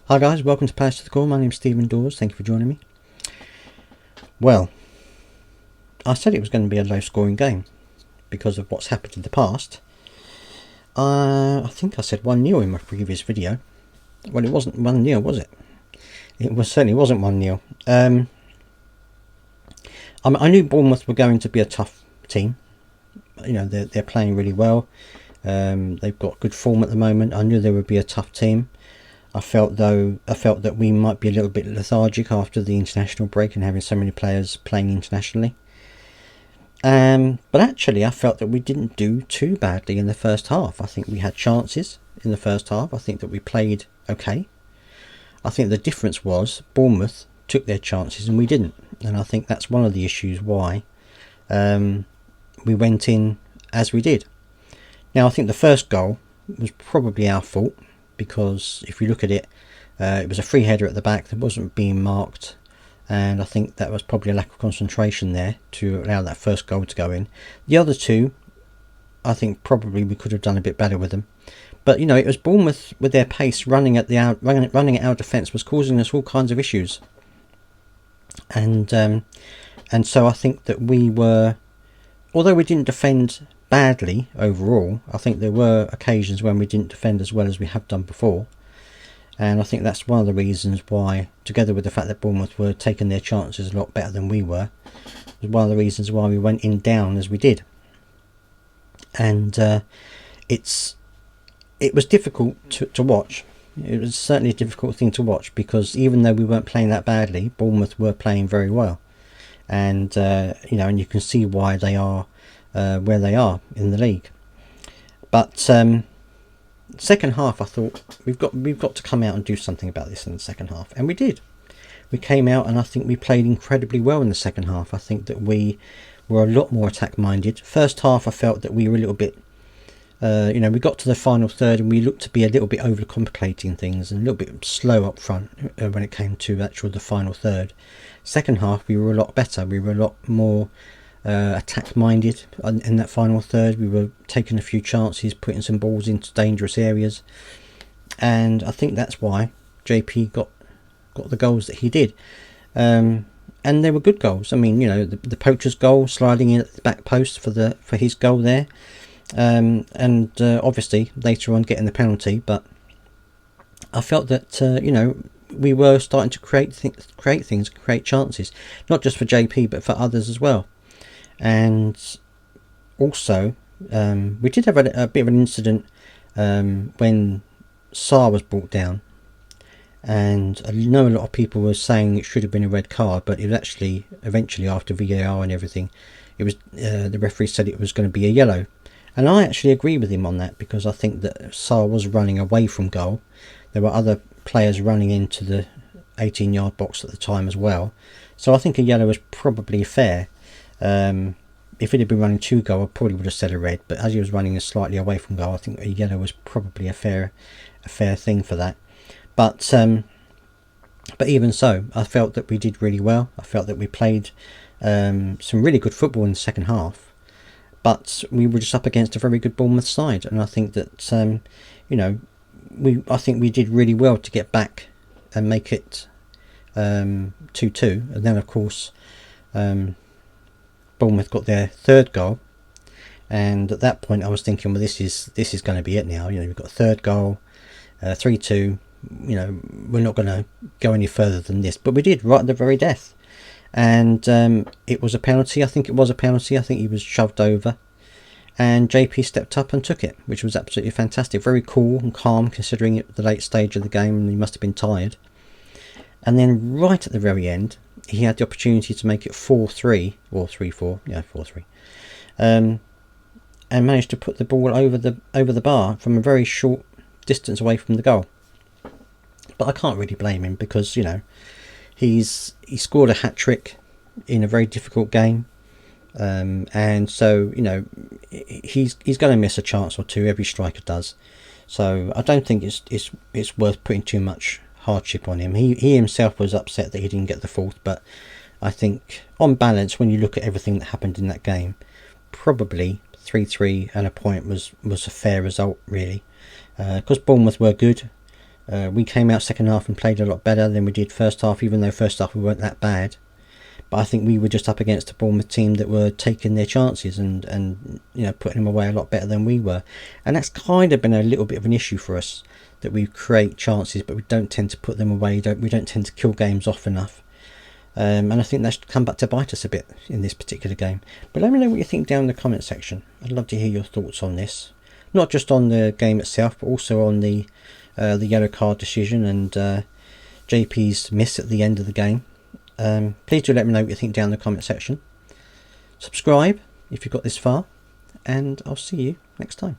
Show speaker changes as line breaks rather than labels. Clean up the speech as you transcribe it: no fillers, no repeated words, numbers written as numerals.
Hi guys, welcome to Palace to the Call. My name's Stephen Dawes. Thank you for joining me. Well, I said it was going to be a low scoring game because of what's happened in the past. I think I said 1-0 in my previous video. Well, it wasn't 1-0, was it? Certainly wasn't 1-0. I knew Bournemouth were going to be a tough team. You know, they're playing really well. They've got good form at the moment. I knew they would be a tough team. I felt that we might be a little bit lethargic after the international break and having so many players playing internationally. But actually, I felt that we didn't do too badly in the first half. I think we had chances in the first half. I think that we played okay. I think the difference was Bournemouth took their chances and we didn't. And I think that's one of the issues why we went in as we did. Now, I think the first goal was probably our fault, because if you look at it, it was a free header at the back that wasn't being marked, and I think that was probably a lack of concentration there to allow that first goal to go in. The other two, I think probably we could have done a bit better with them, but you know, it was Bournemouth with their pace running at our defence was causing us all kinds of issues, and so I think that we were, although we didn't defend badly overall, I think there were occasions when we didn't defend as well as we have done before, and I think that's one of the reasons why, together with the fact that Bournemouth were taking their chances a lot better than we were, was one of the reasons why we went in down as we did. And it was difficult to watch. It was certainly a difficult thing to watch, because even though we weren't playing that badly, Bournemouth were playing very well, and you know, and you can see why they are where they are in the league. But second half, I thought we've got to come out and do something about this in the second half, and we did. We came out and I think we played incredibly well in the second half. I think that we were a lot more attack minded. First half, I felt that we were a little bit you know, we got to the final third and we looked to be a little bit overcomplicating things and a little bit slow up front when it came to the final third. Second half, we were a lot better. We were a lot more attack minded in that final third. We were taking a few chances, putting some balls into dangerous areas, and I think that's why JP got the goals that he did, and they were good goals. I mean, you know, the poacher's goal, sliding in at the back post for his goal there, and obviously later on getting the penalty. But I felt that you know, we were starting to create chances, not just for JP but for others as well. And also we did have a bit of an incident when Sarr was brought down, and I know a lot of people were saying it should have been a red card, but it was actually eventually, after VAR and everything, it was the referee said it was going to be a yellow, and I actually agree with him on that, because I think that Sarr was running away from goal. There were other players running into the 18-yard box at the time as well, so I think a yellow was probably fair. If it had been running to goal, I probably would have said a red, but as he was running slightly away from goal, I think a yellow was probably a fair thing for that. But even so, I felt that we did really well. I felt that we played some really good football in the second half, but we were just up against a very good Bournemouth side, and I think that you know, I think we did really well to get back and make it 2-2, and then of course Bournemouth got their third goal, and at that point I was thinking, well, this is going to be it now. You know, we've got a third goal, 3-2. You know, we're not going to go any further than this, but we did right at the very death, and it was a penalty. I think it was a penalty. I think he was shoved over, and JP stepped up and took it, which was absolutely fantastic. Very cool and calm, considering it the late stage of the game and he must have been tired. And then right at the very end, he had the opportunity to make it 4-3 or 3-4, yeah, 4-3, and managed to put the ball over the bar from a very short distance away from the goal. But I can't really blame him, because you know, he scored a hat-trick in a very difficult game, and so you know, he's going to miss a chance or two. Every striker does. So I don't think it's worth putting too much hardship on him. He himself was upset that he didn't get the fourth, but I think on balance, when you look at everything that happened in that game, probably 3-3 and a point was a fair result, really, because Bournemouth were good. We came out second half and played a lot better than we did first half, even though first half we weren't that bad. But I think we were just up against a Bournemouth team that were taking their chances and putting them away a lot better than we were. And that's kind of been a little bit of an issue for us, that we create chances but we don't tend to put them away. We don't tend to kill games off enough. And I think that's come back to bite us a bit in this particular game. But let me know what you think down in the comment section. I'd love to hear your thoughts on this. Not just on the game itself, but also on the yellow card decision and JP's miss at the end of the game. Please do let me know what you think down in the comment section. Subscribe if you've got this far, and I'll see you next time.